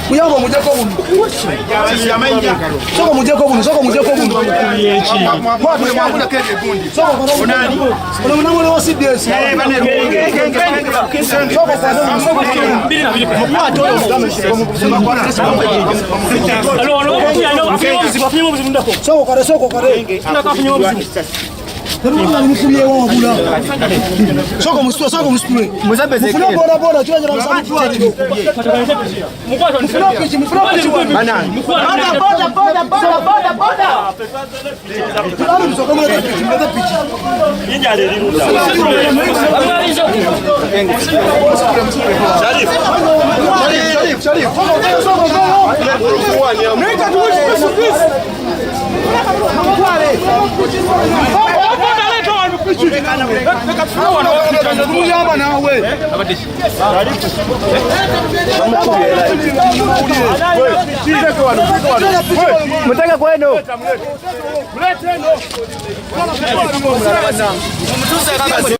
Muyamba mujako bunu. Soko mujako bunu. Mwatu mwakula keke gundi. Soko kono. Onani. Ono munamule wa CDS. Soko kono. Soko kare. Soko musitule. Mufuna boda tuanze na msamu watu. Mufuna pichi. Banani. Boda. Tulamu msoko mleta pichi. Inja aliruda. Sharif. Nenda tuishi Yesu. Mtaka kwenu. Mlete ndo. Mtuze kaka.